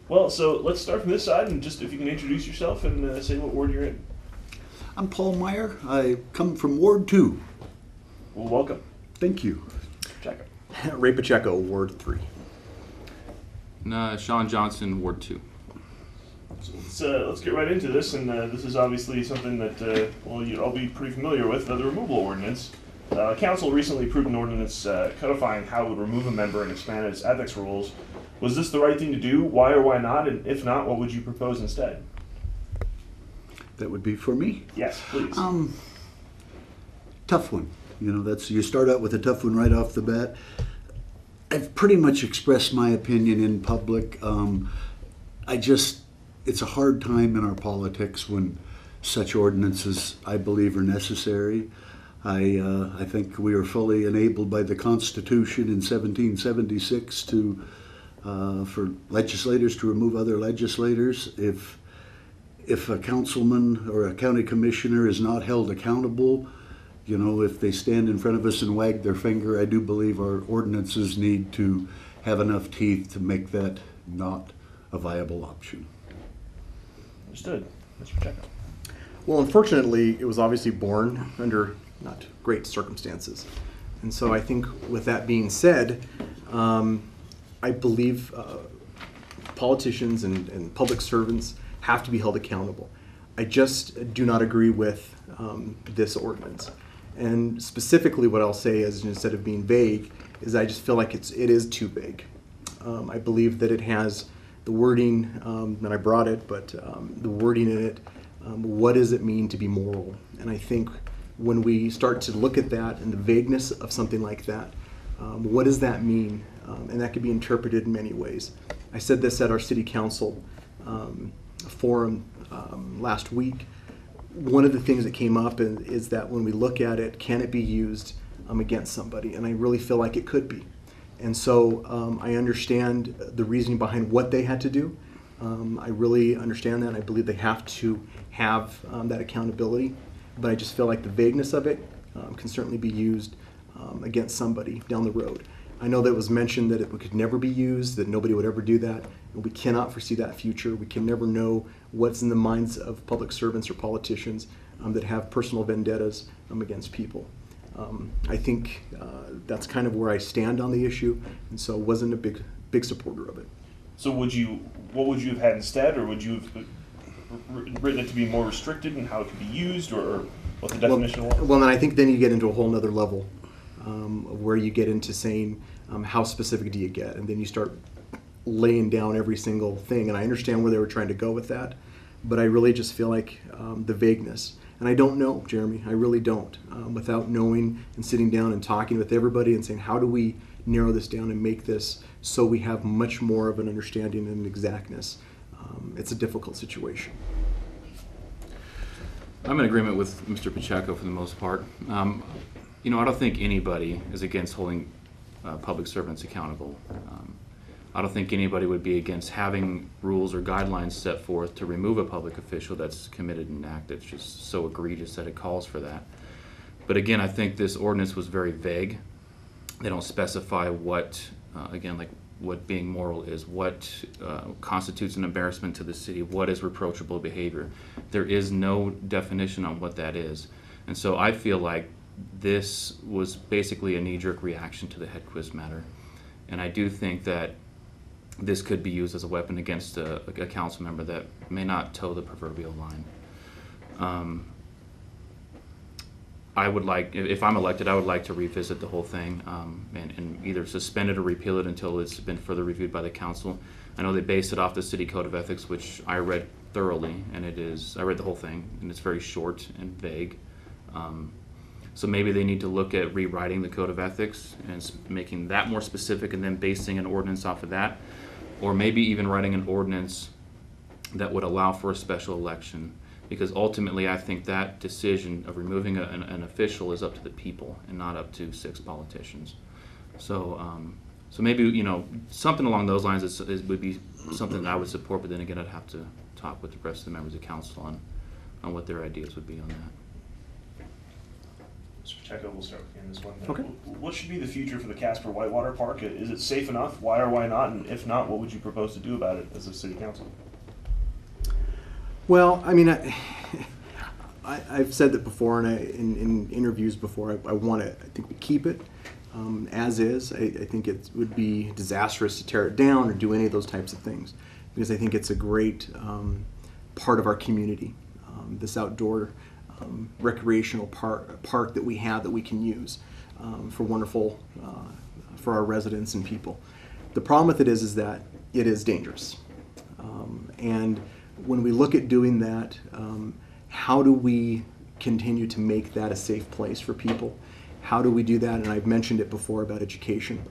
Well, so let's start from this side, and just if you can introduce yourself and say what ward you're in. I'm Paul Meyer. I come from Ward 2. Well, welcome. Thank you. Pacheco. Ray Pacheco, Ward 3. Shawn Johnson, Ward 2. So let's get right into this, and this is obviously something that you'll all be pretty familiar with, the removal ordinance. Council recently approved an ordinance codifying how it would remove a member and expand its ethics rules. Was this the right thing to do? Why or why not? And if not, what would you propose instead? That would be for me. Yes, please. Tough one. You start out with a tough one right off the bat. I've pretty much expressed my opinion in public. It's a hard time in our politics when such ordinances, I believe, are necessary. I think we are fully enabled by the Constitution in 1776 for legislators to remove other legislators. If a councilman or a county commissioner is not held accountable, if they stand in front of us and wag their finger, I do believe our ordinances need to have enough teeth to make that not a viable option. Understood. Mr. Pacheco. Well, unfortunately, it was obviously born under not great circumstances. And so I think with that being said, I believe politicians and public servants have to be held accountable. I just do not agree with this ordinance. And specifically what I'll say is, instead of being vague, is I just feel like it is too vague. I believe that it has the wording, and I brought it, but the wording in it, what does it mean to be moral? And I think when we start to look at that and the vagueness of something like that, what does that mean? And that could be interpreted in many ways. I said this at our city council forum last week. One of the things that came up is that when we look at it, can it be used against somebody? And I really feel like it could be. And so I understand the reasoning behind what they had to do. I really understand that, and I believe they have to have that accountability. But I just feel like the vagueness of it can certainly be used against somebody down the road. I know that it was mentioned that it could never be used, that nobody would ever do that, and we cannot foresee that future. We can never know what's in the minds of public servants or politicians that have personal vendettas against people. I think that's kind of where I stand on the issue, and so wasn't a big supporter of it. So what would you have had instead, or would you have written it to be more restricted in how it could be used, or what the definition was? Well, then I think then you get into a whole nother level where you get into saying how specific do you get, and then you start laying down every single thing. And I understand where they were trying to go with that, but I really just feel like the vagueness. And I don't know, Jeremy, I really don't. Without knowing and sitting down and talking with everybody and saying, how do we narrow this down and make this so we have much more of an understanding and exactness? It's a difficult situation. I'm in agreement with Mr. Pacheco for the most part. I don't think anybody is against holding public servants accountable. I don't think anybody would be against having rules or guidelines set forth to remove a public official that's committed an act that's just so egregious that it calls for that. But again, I think this ordinance was very vague. They don't specify what being moral is, what constitutes an embarrassment to the city, what is reproachable behavior. There is no definition on what that is. And so I feel like this was basically a knee-jerk reaction to the Hedquist matter. And I do think that this could be used as a weapon against a council member that may not toe the proverbial line. I would like, if I'm elected, I would like to revisit the whole thing and either suspend it or repeal it until it's been further reviewed by the council. I know they based it off the City Code of Ethics, which I read thoroughly, and I read the whole thing, and it's very short and vague. So maybe they need to look at rewriting the Code of Ethics and making that more specific and then basing an ordinance off of that. Or maybe even writing an ordinance that would allow for a special election. Because ultimately I think that decision of removing an official is up to the people and not up to 6 politicians. So maybe, something along those lines would be something that I would support, but then again I'd have to talk with the rest of the members of council on what their ideas would be on that. Mr. Pacheco, we'll start with you on this one. Okay. What should be the future for the Casper Whitewater Park? Is it safe enough? Why or why not? And if not, what would you propose to do about it as a city council? Well, I mean, I've said that before, and in interviews before, I think we keep it as is. I think it would be disastrous to tear it down or do any of those types of things, because I think it's a great part of our community, this outdoor recreational park that we have that we can use for wonderful, for our residents and people. The problem with it is that it is dangerous. And when we look at doing that, how do we continue to make that a safe place for people? How do we do that? And I've mentioned it before about education.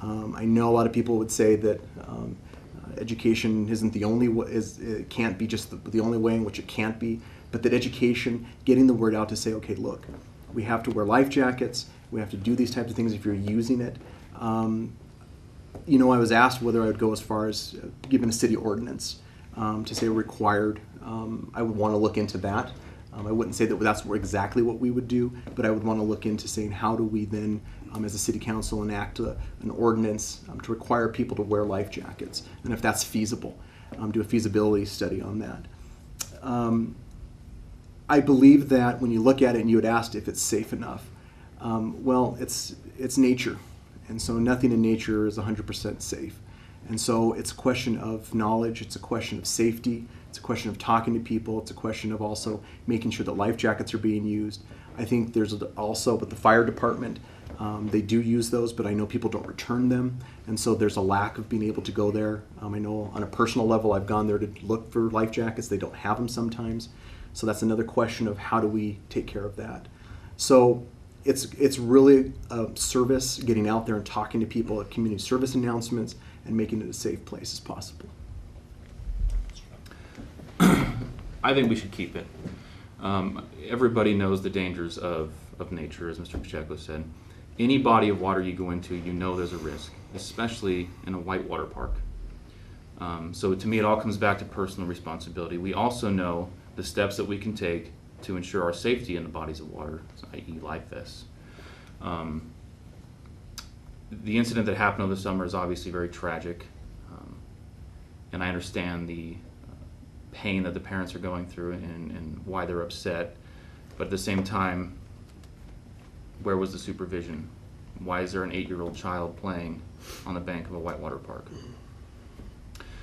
I know a lot of people would say that education isn't the only way, it can't be just the only way in which it can't be, but that education, getting the word out to say, okay, look, we have to wear life jackets, we have to do these types of things if you're using it. You know, I was asked whether I would go as far as giving a city ordinance to say required. I would want to look into that. I wouldn't say that that's exactly what we would do, but I would want to look into saying how do we then, as a city council, enact an ordinance to require people to wear life jackets, and if that's feasible, do a feasibility study on that. I believe that when you look at it, and you had asked if it's safe enough, well, it's nature, and so nothing in nature is 100% safe. And so it's a question of knowledge, it's a question of safety, it's a question of talking to people, it's a question of also making sure that life jackets are being used. I think there's also, with the fire department, they do use those, but I know people don't return them, and so there's a lack of being able to go there. I know on a personal level, I've gone there to look for life jackets, they don't have them sometimes. So that's another question of how do we take care of that. So it's really a service, getting out there and talking to people at community service announcements and making it as safe place as possible. I think we should keep it. Everybody knows the dangers of nature, as Mr. Pacheco said. Any body of water you go into, you know there's a risk, especially in a whitewater park. So to me, it all comes back to personal responsibility. We also know the steps that we can take to ensure our safety in the bodies of water, i.e. life vests. The incident that happened over the summer is obviously very tragic, and I understand the pain that the parents are going through and why they're upset, but at the same time, where was the supervision? Why is there an 8-year-old child playing on the bank of a whitewater park?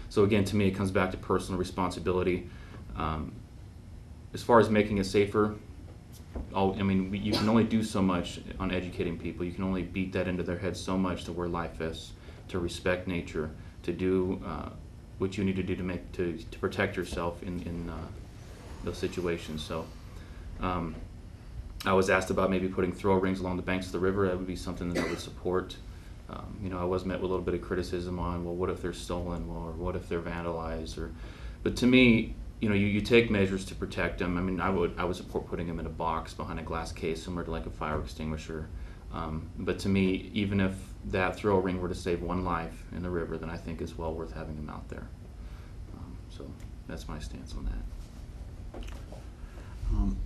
So again, to me, it comes back to personal responsibility. As far as making it safer, you can only do so much on educating people. You can only beat that into their heads so much to wear life vests, to respect nature, to do what you need to do to protect yourself in those situations. So I was asked about maybe putting throw rings along the banks of the river. That would be something that I would support. I was met with a little bit of criticism on, well, what if they're stolen, or what if they're vandalized, but to me, you take measures to protect them. I would support putting them in a box behind a glass case, similar to like a fire extinguisher. But to me, even if that throw ring were to save one life in the river, then I think it's well worth having them out there. So that's my stance on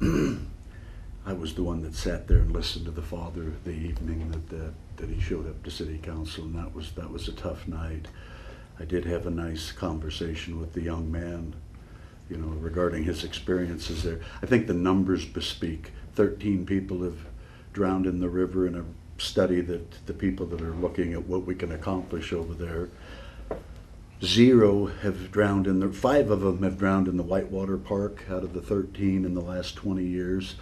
that. I was the one that sat there and listened to the father the evening that he showed up to city council, and that was a tough night. I did have a nice conversation with the young man, regarding his experiences there. I think the numbers bespeak 13 people have drowned in the river in a study that the people that are looking at what we can accomplish over there. 0 have drowned 5 of them have drowned in the Whitewater Park out of the 13 in the last 20 years.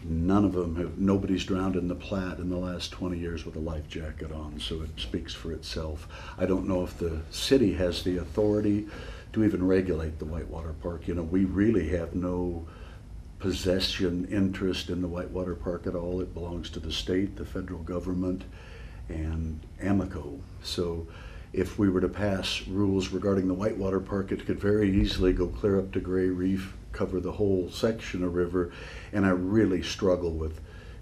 Nobody's drowned in the Platte in the last 20 years with a life jacket on, so it speaks for itself. I don't know if the city has the authority to even regulate the Whitewater Park. We really have no possession interest in the Whitewater Park at all. It belongs to the state, the federal government, and Amoco. So if we were to pass rules regarding the Whitewater Park, it could very easily go clear up to Gray Reef, cover the whole section of river, and I really struggle with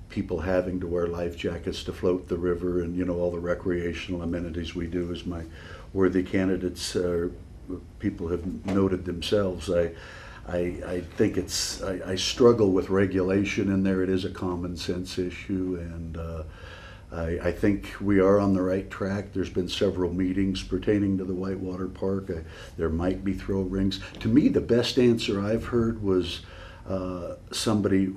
people having to wear life jackets to float the river and all the recreational amenities we do, as my worthy candidates people have noted themselves. I think I struggle with regulation in there. It is a common sense issue, and I think we are on the right track. There's been several meetings pertaining to the Whitewater Park. There might be throw rings. To me, the best answer I've heard was somebody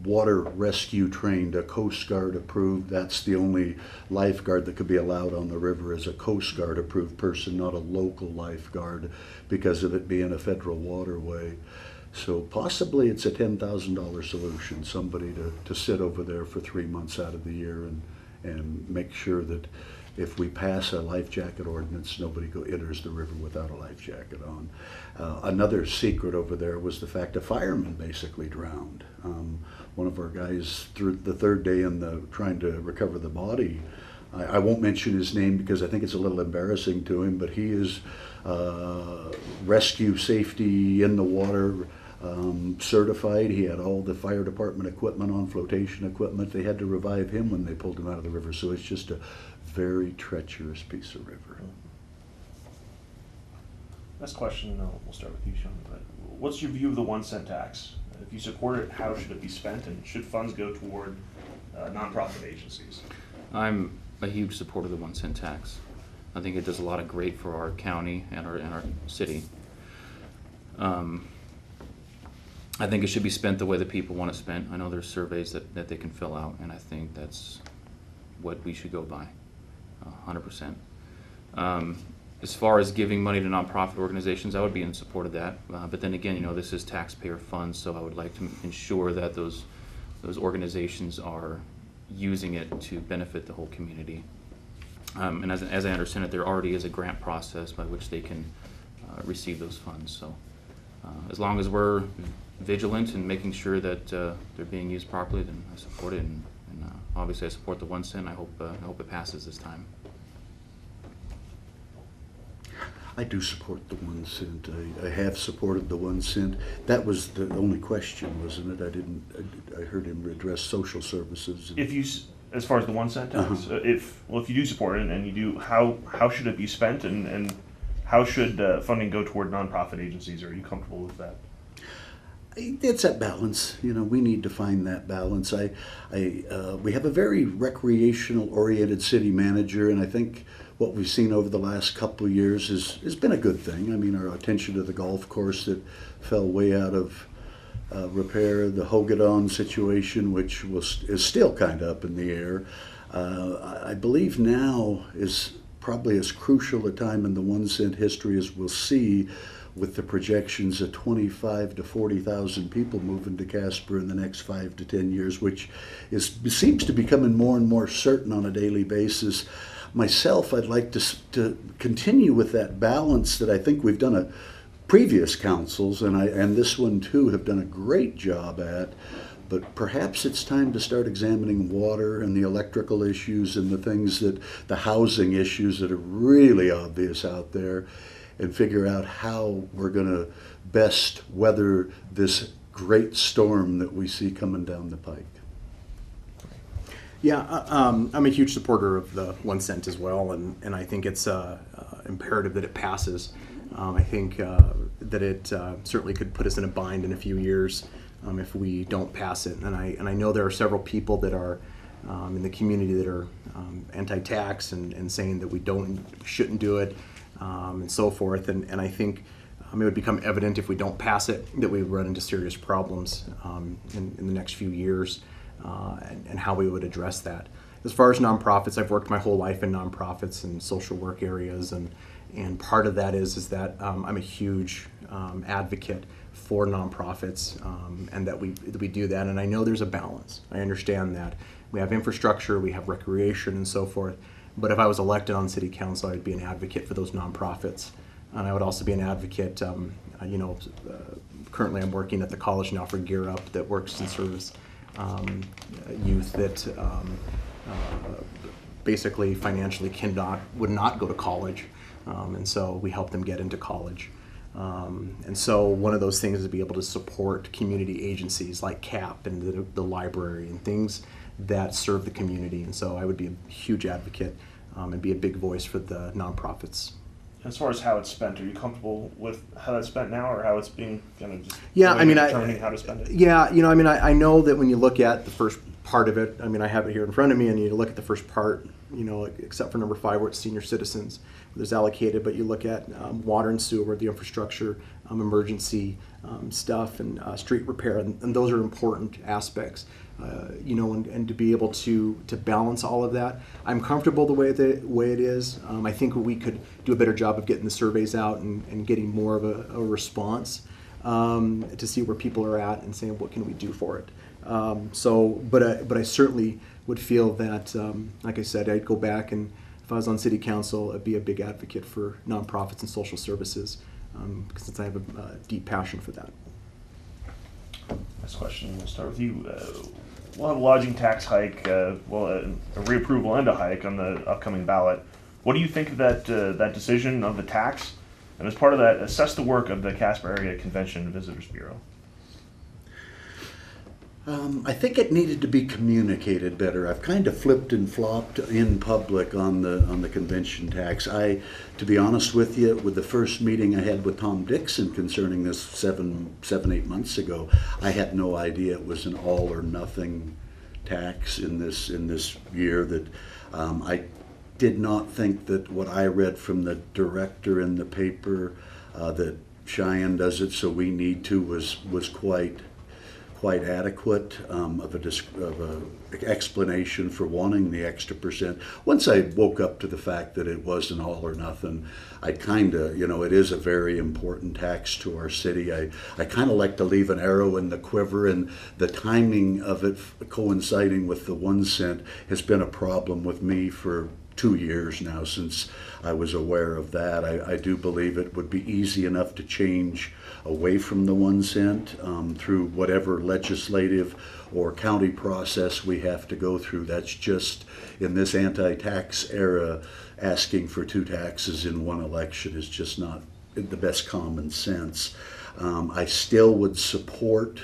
water rescue trained, a Coast Guard approved. That's the only lifeguard that could be allowed on the river as a Coast Guard approved person, not a local lifeguard, because of it being a federal waterway. So possibly it's a $10,000 solution, somebody to sit over there for 3 months out of the year and make sure that if we pass a life jacket ordinance, nobody enters the river without a life jacket on. Another secret over there was the fact a fireman basically drowned. One of our guys, through the third day in trying to recover the body, I won't mention his name because I think it's a little embarrassing to him, but he is rescue safety in the water certified. He had all the fire department equipment on, flotation equipment. They had to revive him when they pulled him out of the river, so it's just a very treacherous piece of river. Last question, we'll start with you, Shawn. But what's your view of the 1 cent tax? If you support it, how should it be spent, and should funds go toward nonprofit agencies? I'm a huge supporter of the 1 cent tax. I think it does a lot of great for our county and our city. I think it should be spent the way that people want it spent. I know there's surveys that they can fill out, and I think that's what we should go by, 100%. As far as giving money to nonprofit organizations, I would be in support of that. But then again, this is taxpayer funds, so I would like to ensure that those organizations are using it to benefit the whole community. And as I understand it, there already is a grant process by which they can receive those funds. So as long as we're vigilant and making sure that they're being used properly, then I support it. And obviously I support the 1 cent. I hope it passes this time. I do support the 1 cent. I have supported the 1 cent. That was the only question, wasn't it? I heard him address social services. If you, as far as the 1 cent tax, if you do support it and you do, how should it be spent, and how should funding go toward nonprofit agencies? Are you comfortable with that? It's that balance. We need to find that balance. We have a very recreational-oriented city manager, and I think what we've seen over the last couple of years has been a good thing. I mean, our attention to the golf course that fell way out of repair, the Hogadon situation, which is still kind of up in the air. I believe now is probably as crucial a time in the 1 cent history as we'll see, with the projections of 25 to 40,000 people moving to Casper in the next 5 to 10 years, which seems to be becoming more and more certain on a daily basis. Myself, I'd like to continue with that balance that I think we've done previous councils, and this one too have done a great job at. But perhaps it's time to start examining water and the electrical issues and the housing issues that are really obvious out there, and figure out how we're going to best weather this great storm that we see coming down the pike. Yeah, I'm a huge supporter of the 1 cent as well, and I think it's imperative that it passes. I think that it certainly could put us in a bind in a few years if we don't pass it. And I know there are several people that are in the community that are anti-tax and saying that we shouldn't do it. And so forth, and I think it would become evident if we don't pass it that we run into serious problems in the next few years, and how we would address that. As far as nonprofits, I've worked my whole life in nonprofits and social work areas, and part of that is that I'm a huge advocate for nonprofits, and that we do that. And I know there's a balance. I understand that we have infrastructure, we have recreation, and so forth. But if I was elected on city council, I'd be an advocate for those nonprofits. And I would also be an advocate, currently I'm working at the college now for Gear Up, that works and serves youth that basically financially would not go to college. And so we help them get into college. And so one of those things is to be able to support community agencies like CAP and the library and things that serve the community. And so I would be a huge advocate and be a big voice for the nonprofits. As far as how it's spent, are you comfortable with how that's spent now, or how it's being kind of just Yeah, I mean, determining how to spend it? Yeah, I mean, I know that when you look at the first part of it, I mean, I have it here in front of me, and you look at the first part, except for number 5 where it's senior citizens, there's allocated, but you look at water and sewer, the infrastructure, emergency stuff, and street repair, and those are important aspects. And to be able to balance all of that, I'm comfortable the way it is. I think we could do a better job of getting the surveys out and getting more of a response to see where people are at and saying what can we do for it. But I certainly would feel that, like I said, I'd go back, and if I was on City Council, I'd be a big advocate for nonprofits and social services, since I have a deep passion for that. Next question, we'll start with you. We'll have a lodging tax hike, a reapproval and a hike on the upcoming ballot. What do you think of that decision of the tax? And as part of that, assess the work of the Casper Area Convention and Visitors Bureau. I think it needed to be communicated better. I've kind of flipped and flopped in public on the convention tax. To be honest with you, with the first meeting I had with Tom Dixon concerning this 8 months ago, I had no idea it was an all or nothing tax in this year. That I did not think that what I read from the director in the paper that Cheyenne does it, so we need to was quite adequate of a explanation for wanting the extra percent. Once I woke up to the fact that it wasn't all or nothing, I kind of, it is a very important tax to our city. I kind of like to leave an arrow in the quiver, and the timing of it coinciding with the 1 cent has been a problem with me for 2 years now since I was aware of that. I do believe it would be easy enough to change away from the 1 cent through whatever legislative or county process we have to go through. That's just, in this anti-tax era, asking for 2 taxes in 1 election is just not the best common sense. I still would support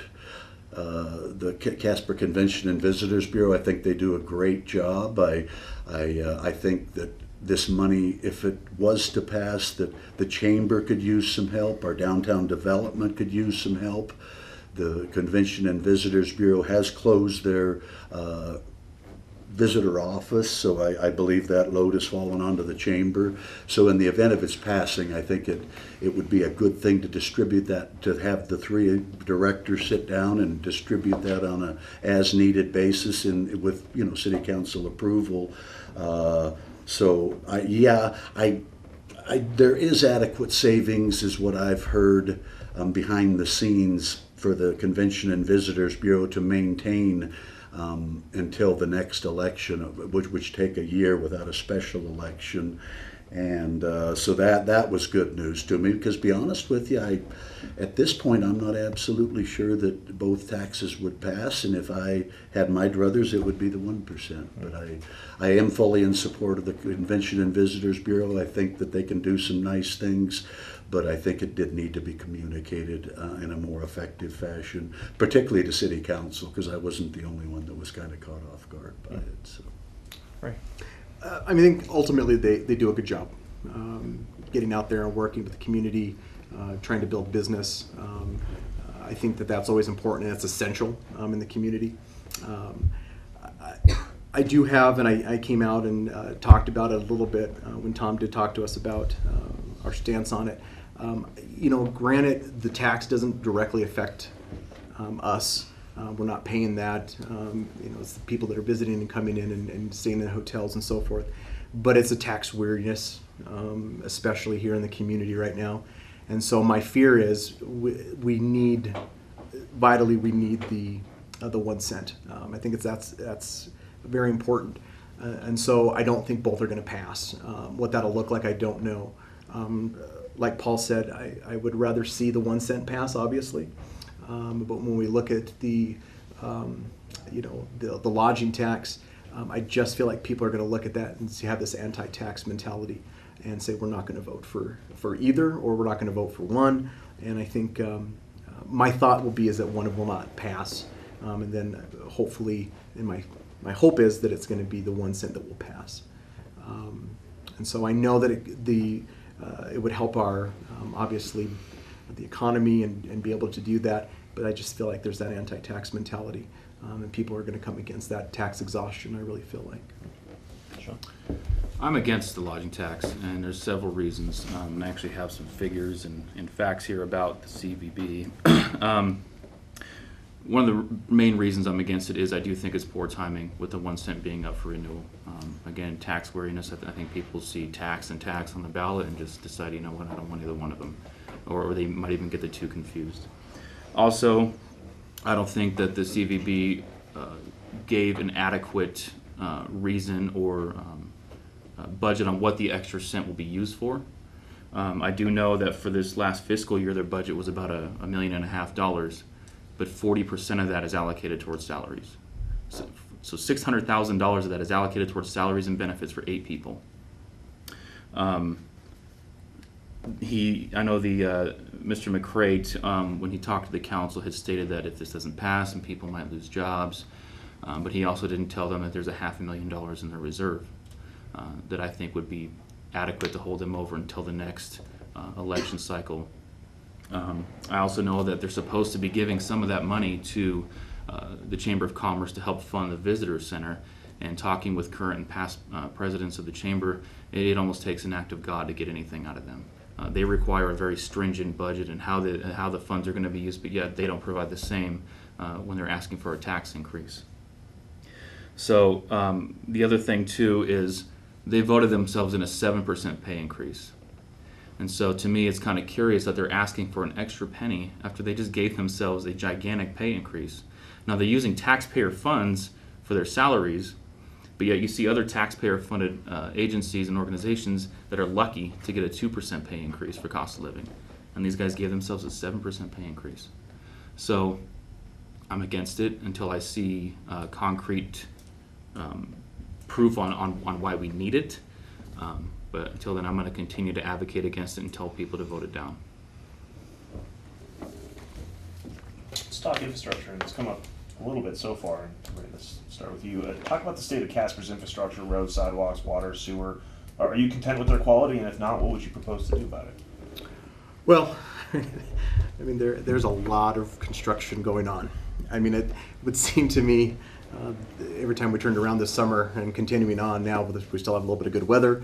the Casper Convention and Visitors Bureau. I think they do a great job. I think that this money, if it was to pass, that the chamber could use some help, our downtown development could use some help. The Convention and Visitors Bureau has closed their visitor office, so I believe that load has fallen onto the chamber. So in the event of its passing, I think it would be a good thing to distribute that, to have the 3 directors sit down and distribute that on a as needed basis with City Council approval. There is adequate savings, is what I've heard behind the scenes for the Convention and Visitors Bureau to maintain until the next election, which take a year without a special election. And so that was good news to me, because to be honest with you, at this point I'm not absolutely sure that both taxes would pass, and if I had my druthers it would be the 1%. But I am fully in support of the Convention and Visitors Bureau. I think that they can do some nice things, but I think it did need to be communicated in a more effective fashion, particularly to City Council, because I wasn't the only one that was kind of caught off guard by it. So. Right. I think ultimately they do a good job getting out there and working with the community, trying to build business. I think that's always important, and it's essential in the community. I do have, and I came out and talked about it a little bit when Tom did talk to us about our stance on it. Granted, the tax doesn't directly affect us. We're not paying that. It's the people that are visiting and coming in and staying in hotels and so forth. But it's a tax weirdness, especially here in the community right now. And so my fear is we need the 1 cent. I think that's very important. And so I don't think both are going to pass. What that'll look like, I don't know. Like Paul said, I would rather see the 1 cent pass, obviously. But when we look at the lodging tax, I just feel like people are going to look at that and have this anti-tax mentality and say we're not going to vote for either, or we're not going to vote for one. And I think my thought will be is that one will not pass, and then hopefully, and my hope is that it's going to be the 1 cent that will pass. And so I know that it would help our, obviously, the economy and be able to do that. But I just feel like there's that anti-tax mentality, and people are going to come against that tax exhaustion, I really feel like. Sure. I'm against the lodging tax, and there's several reasons. I actually have some figures and facts here about the CVB. One of the main reasons I'm against it is I do think it's poor timing with the 1 cent being up for renewal. Again, tax wariness. I think people see tax and tax on the ballot and just decide, you know what, I don't want either one of them. Or they might even get the two confused. Also, I don't think that the CVB gave an adequate reason or budget on what the extra cent will be used for. I do know that for this last fiscal year, their budget was about $1.5 million, but 40% of that is allocated towards salaries. So $600,000 of that is allocated towards salaries and benefits for 8 people. I know the Mr. McCrate, when he talked to the council, had stated that if this doesn't pass, and people might lose jobs, but he also didn't tell them that there's $500,000 in their reserve that I think would be adequate to hold them over until the next election cycle. I also know that they're supposed to be giving some of that money to the Chamber of Commerce to help fund the Visitor Center. And talking with current and past presidents of the Chamber, it almost takes an act of God to get anything out of them. They require a very stringent budget and how the funds are going to be used, but yet they don't provide the same when they're asking for a tax increase. So the other thing too is they voted themselves in a 7% pay increase. And so to me, it's kind of curious that they're asking for an extra penny after they just gave themselves a gigantic pay increase. Now they're using taxpayer funds for their salaries, but yet you see other taxpayer-funded agencies and organizations that are lucky to get a 2% pay increase for cost of living. And these guys gave themselves a 7% pay increase. So I'm against it until I see concrete proof on why we need it. But until then, I'm going to continue to advocate against it and tell people to vote it down. Let's talk infrastructure. It's come up a little bit so far. Ray, let's start with you. Talk about the state of Casper's infrastructure, roads, sidewalks, water, sewer. Are you content with their quality? And if not, what would you propose to do about it? Well, I mean, there's a lot of construction going on. I mean, it would seem to me every time we turned around this summer and continuing on now, we still have a little bit of good weather,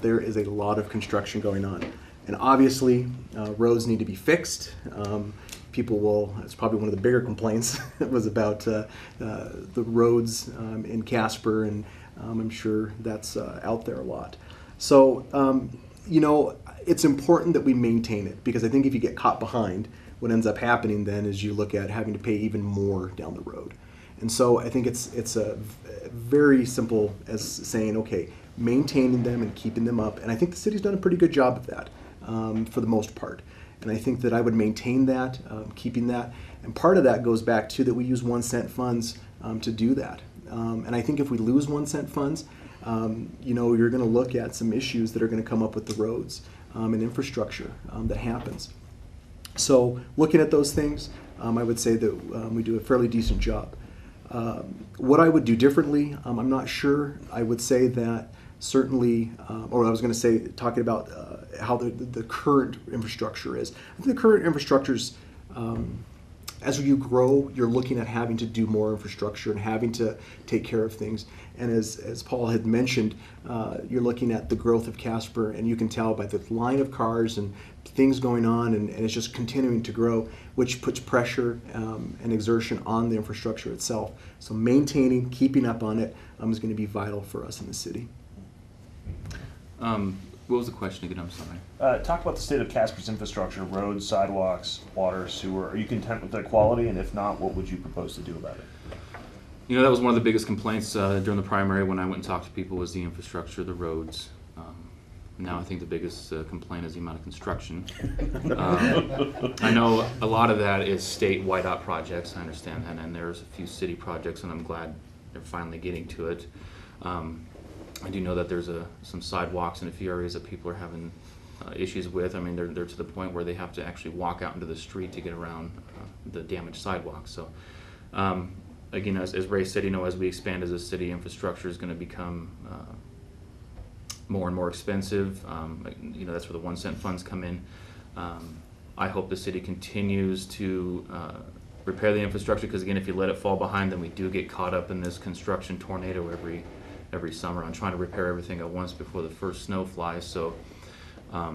there is a lot of construction going on. And obviously, roads need to be fixed. It's probably one of the bigger complaints was about the roads in Casper, and I'm sure that's out there a lot. So, it's important that we maintain it, because I think if you get caught behind, what ends up happening then is you look at having to pay even more down the road. And so I think it's a very simple as saying, okay, maintaining them and keeping them up. And I think the city's done a pretty good job of that for the most part. And I think that I would maintain that, keeping that. And part of that goes back to that we use 1 cent funds to do that. And I think if we lose 1 cent funds, you're going to look at some issues that are going to come up with the roads and infrastructure that happens. So looking at those things, I would say that we do a fairly decent job. What I would do differently, I'm not sure. I would say that certainly, or I was going to say, talking about how the current infrastructure is. I think the current infrastructure's, as you grow, you're looking at having to do more infrastructure and having to take care of things. And as Paul had mentioned, you're looking at the growth of Casper, and you can tell by the line of cars and things going on, and it's just continuing to grow, which puts pressure and exertion on the infrastructure itself. So maintaining, keeping up on it is going to be vital for us in the city. What was the question again? I'm sorry. Talk about the state of Casper's infrastructure, roads, sidewalks, water, sewer. Are you content with their quality? And if not, what would you propose to do about it? That was one of the biggest complaints during the primary when I went and talked to people was the infrastructure, the roads. Now I think the biggest complaint is the amount of construction. I know a lot of that is state whiteout projects, I understand that, and there's a few city projects, and I'm glad they're finally getting to it. I do know that there's some sidewalks in a few areas that people are having issues with. I mean, they're to the point where they have to actually walk out into the street to get around the damaged sidewalks. So, again, as Ray said, as we expand as a city, infrastructure is going to become more and more expensive. That's where the 1 cent funds come in. I hope the city continues to repair the infrastructure, because again, if you let it fall behind, then we do get caught up in this construction tornado every summer on trying to repair everything at once before the first snow flies. So I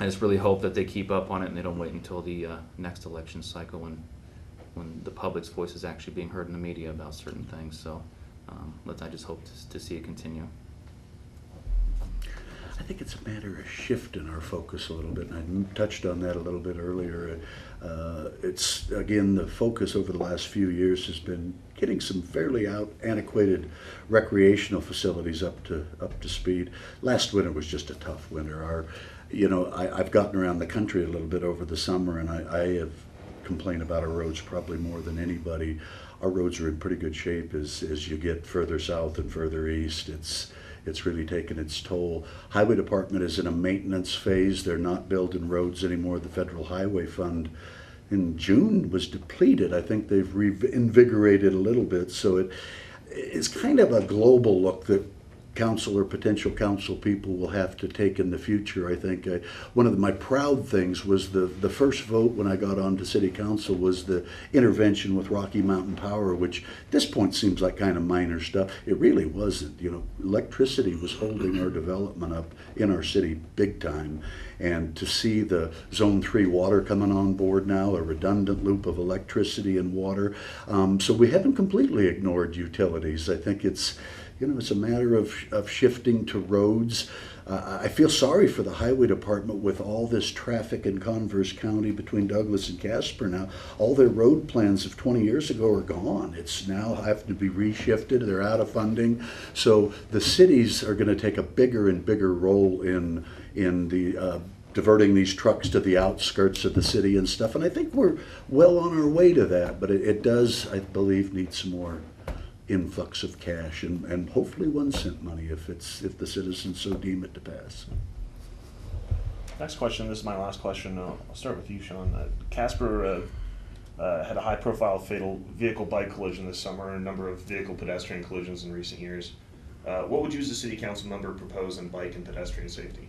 just really hope that they keep up on it and they don't wait until the next election cycle when the public's voice is actually being heard in the media about certain things. So I just hope to see it continue. I think it's a matter of shifting our focus a little bit, and I touched on that a little bit earlier. It's, again, the focus over the last few years has been getting some fairly antiquated recreational facilities up to speed. Last winter was just a tough winter. I've gotten around the country a little bit over the summer, and I have complained about our roads probably more than anybody. Our roads are in pretty good shape as you get further south and further east. It's really taken its toll. Highway Department is in a maintenance phase. They're not building roads anymore. The Federal Highway Fund in June was depleted. I think they've reinvigorated a little bit. So it's kind of a global look that council or potential council people will have to take in the future. I think one of my proud things was the first vote when I got on to city council was the intervention with Rocky Mountain Power, which at this point seems like kind of minor stuff. It really wasn't. Electricity was holding our development up in our city big time. And to see the Zone 3 water coming on board now, a redundant loop of electricity and water. So we haven't completely ignored utilities. I think it's a matter of shifting to roads. I feel sorry for the Highway Department with all this traffic in Converse County between Douglas and Casper now. All their road plans of 20 years ago are gone. It's now having to be reshifted. They're out of funding. So the cities are going to take a bigger and bigger role in the diverting these trucks to the outskirts of the city and stuff. And I think we're well on our way to that. But it does, I believe, need some more influx of cash and hopefully 1 cent money if the citizens so deem it to pass. Next question, this is my last question. I'll start with you, Shawn. Casper had a high-profile fatal vehicle-bike collision this summer and a number of vehicle-pedestrian collisions in recent years. What would you as a city council member propose on bike and pedestrian safety?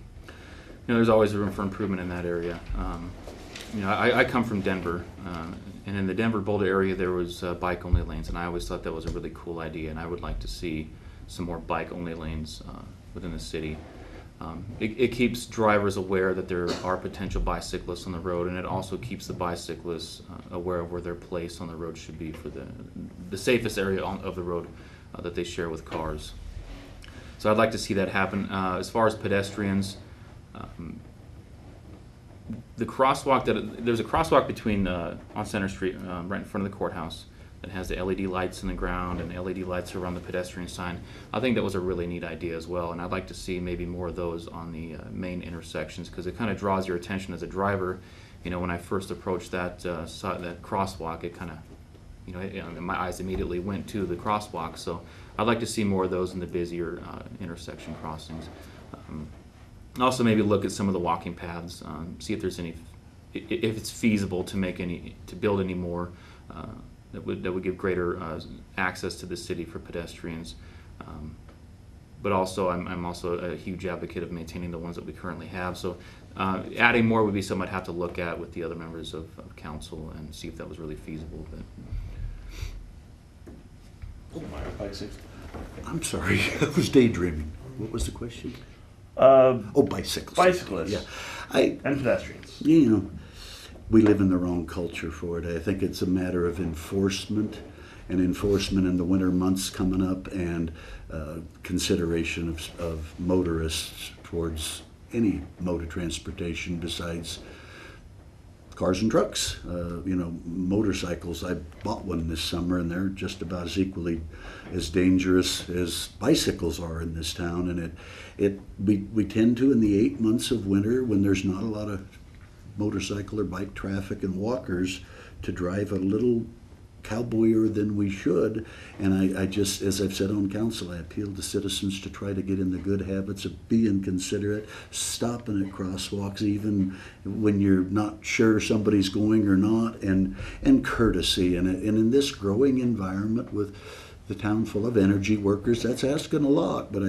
There's always room for improvement in that area. I come from Denver, and in the Denver-Boulder area there was bike-only lanes, and I always thought that was a really cool idea, and I would like to see some more bike-only lanes within the city. It keeps drivers aware that there are potential bicyclists on the road, and it also keeps the bicyclists aware of where their place on the road should be for the safest area of the road that they share with cars. So I'd like to see that happen. As far as pedestrians, the crosswalk there's a crosswalk between on Center Street, right in front of the courthouse, that has the LED lights in the ground and LED lights around the pedestrian sign. I think that was a really neat idea as well, and I'd like to see maybe more of those on the main intersections, because it kind of draws your attention as a driver. When I first approached that crosswalk, it kind of, my eyes immediately went to the crosswalk. So I'd like to see more of those in the busier intersection crossings. Also, maybe look at some of the walking paths, see if there's if it's feasible to build any more that would give greater access to the city for pedestrians. But also, I'm also a huge advocate of maintaining the ones that we currently have. So adding more would be something I'd have to look at with the other members of council and see if that was really feasible. I'm sorry, I was daydreaming. What was the question? Bicycles. Bicyclists. Yeah. And pedestrians. We live in the wrong culture for it. I think it's a matter of enforcement in the winter months coming up, and consideration of motorists towards any mode of transportation besides cars and trucks. Motorcycles, I bought one this summer, and they're just about as equally as dangerous as bicycles are in this town. And we tend to, in the 8 months of winter, when there's not a lot of motorcycle or bike traffic and walkers, to drive a little cowboyer than we should. And I just, as I've said on council, I appeal to citizens to try to get in the good habits of being considerate, stopping at crosswalks even when you're not sure somebody's going or not, and courtesy. And in this growing environment with the town full of energy workers, that's asking a lot. But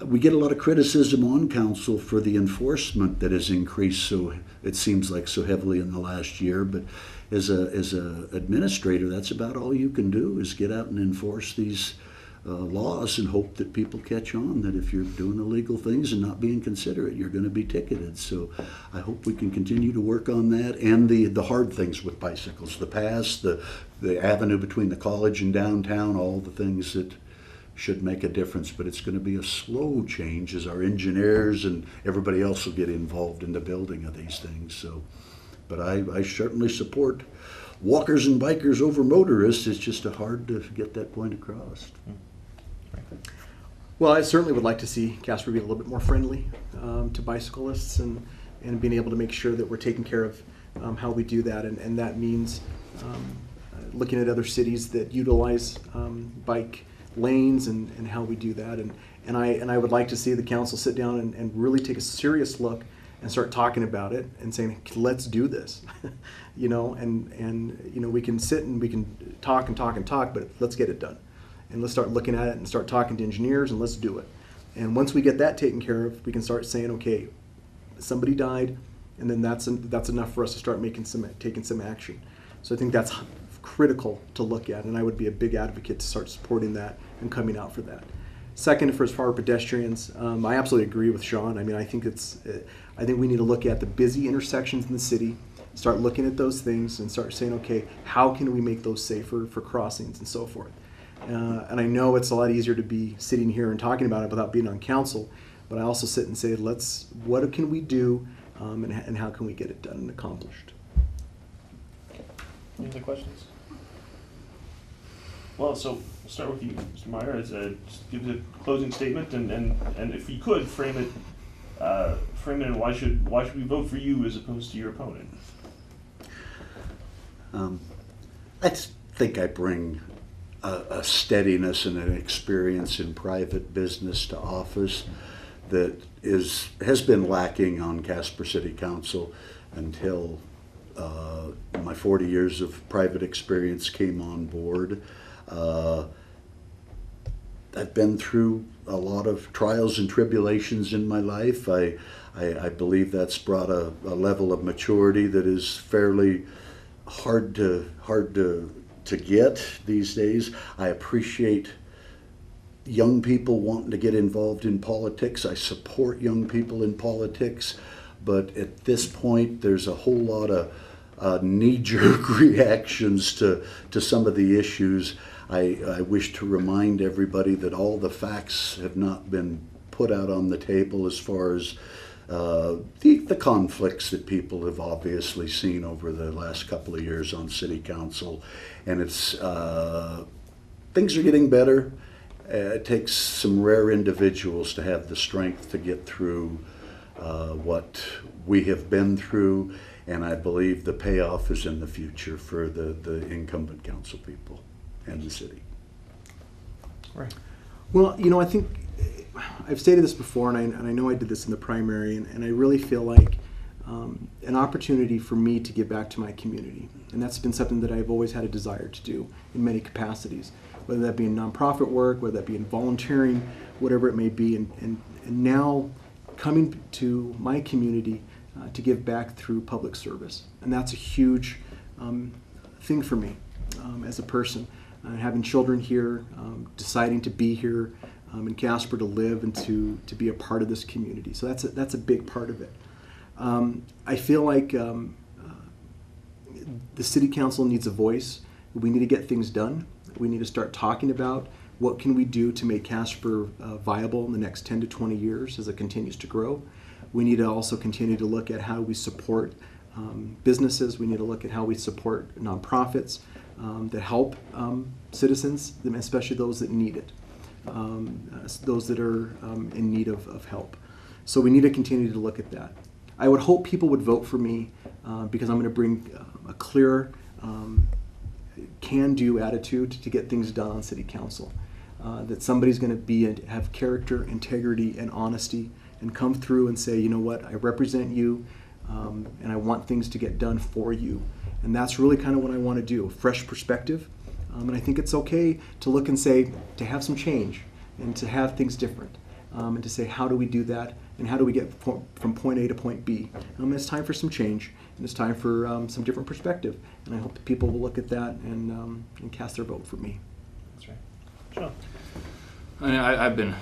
we get a lot of criticism on council for the enforcement that has increased so, it seems like, so heavily in the last year. But as a administrator, that's about all you can do, is get out and enforce these laws and hope that people catch on, that if you're doing illegal things and not being considerate, you're going to be ticketed. So I hope we can continue to work on that, and the hard things with bicycles, the paths, the avenue between the college and downtown, all the things that should make a difference. But it's going to be a slow change as our engineers and everybody else will get involved in the building of these things. So, but I certainly support walkers and bikers over motorists. It's just hard to get that point across. Well, I certainly would like to see Casper be a little bit more friendly to bicyclists, and being able to make sure that we're taking care of how we do that. And that means looking at other cities that utilize bike lanes and how we do that. And I would like to see the council sit down and really take a serious look and start talking about it and saying, let's do this. You know, and you know, we can sit and we can talk, but let's get it done. And let's start looking at it and start talking to engineers, and let's do it. And once we get that taken care of, we can start saying, okay, somebody died, and then that's enough for us to start taking some action. So I think that's critical to look at, and I would be a big advocate to start supporting that and coming out for that. Second, for as far as pedestrians, I absolutely agree with Shawn. I mean, I think we need to look at the busy intersections in the city, start looking at those things, and start saying, okay, how can we make those safer for crossings and so forth. And I know it's a lot easier to be sitting here and talking about it without being on council, but I also sit and say, what can we do, and how can we get it done and accomplished? Any other questions? Well, so we'll start with you, Mr. Meyer. Just give the closing statement, and if you could frame it in why should we vote for you as opposed to your opponent? I think I bring a steadiness and an experience in private business to office that has been lacking on Casper City Council until my 40 years of private experience came on board. I've been through a lot of trials and tribulations in my life. I believe that's brought a level of maturity that is fairly hard to get these days. I appreciate young people wanting to get involved in politics. I support young people in politics, but at this point there's a whole lot of knee-jerk reactions to some of the issues. I wish to remind everybody that all the facts have not been put out on the table as far as the conflicts that people have obviously seen over the last couple of years on city council. And it's things are getting better. It takes some rare individuals to have the strength to get through what we have been through, and I believe the payoff is in the future for the incumbent council people and the city. Right. Well, you know, I think I've stated this before, and I know I did this in the primary, and I really feel like an opportunity for me to give back to my community. And that's been something that I've always had a desire to do in many capacities, whether that be in nonprofit work, whether that be in volunteering, whatever it may be. And now coming to my community to give back through public service. And that's a huge thing for me as a person. Having children here, deciding to be here in Casper to live and to be a part of this community. So that's a big part of it. I feel like the city council needs a voice. We need to get things done. We need to start talking about what can we do to make Casper viable in the next 10 to 20 years as it continues to grow. We need to also continue to look at how we support businesses. We need to look at how we support nonprofits that help citizens, especially those that need it, those that are in need of help. So we need to continue to look at that. I would hope people would vote for me because I'm going to bring a clear, can-do attitude to get things done on city council. That somebody's going to have character, integrity, and honesty, and come through and say, you know what, I represent you, and I want things to get done for you. And that's really kind of what I want to do, a fresh perspective, And I think it's okay to look and say, to have some change and to have things different. And to say, how do we do that? And how do we get from point A to point B? It's time for some change, and it's time for some different perspective. And I hope that people will look at that and cast their vote for me. That's right. Shawn. I've been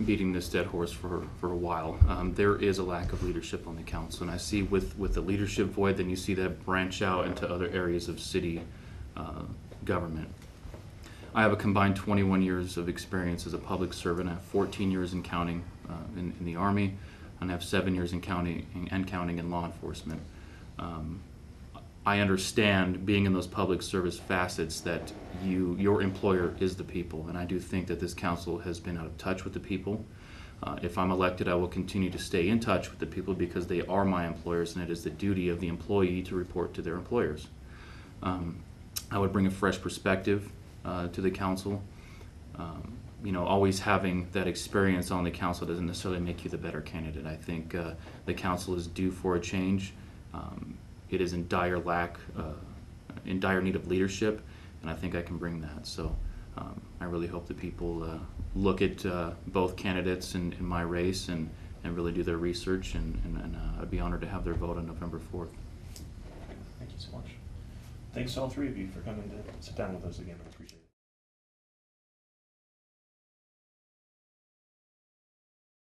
beating this dead horse for a while. There is a lack of leadership on the council, and I see with the leadership void, then you see that branch out into other areas of city government. I have a combined 21 years of experience as a public servant. I have 14 years in counting in the Army, and I have 7 years in counting in law enforcement. I understand, being in those public service facets, that your employer is the people, and I do think that this council has been out of touch with the people. If I'm elected, I will continue to stay in touch with the people because they are my employers, and it is the duty of the employee to report to their employers. I would bring a fresh perspective to the council. Always having that experience on the council doesn't necessarily make you the better candidate. I think the council is due for a change. It is in dire need of leadership, and I think I can bring that. So I really hope that people look at both candidates in my race and really do their research, and I'd be honored to have their vote on November 4th. Thank you so much. Thanks to all three of you for coming to sit down with us again. I appreciate it.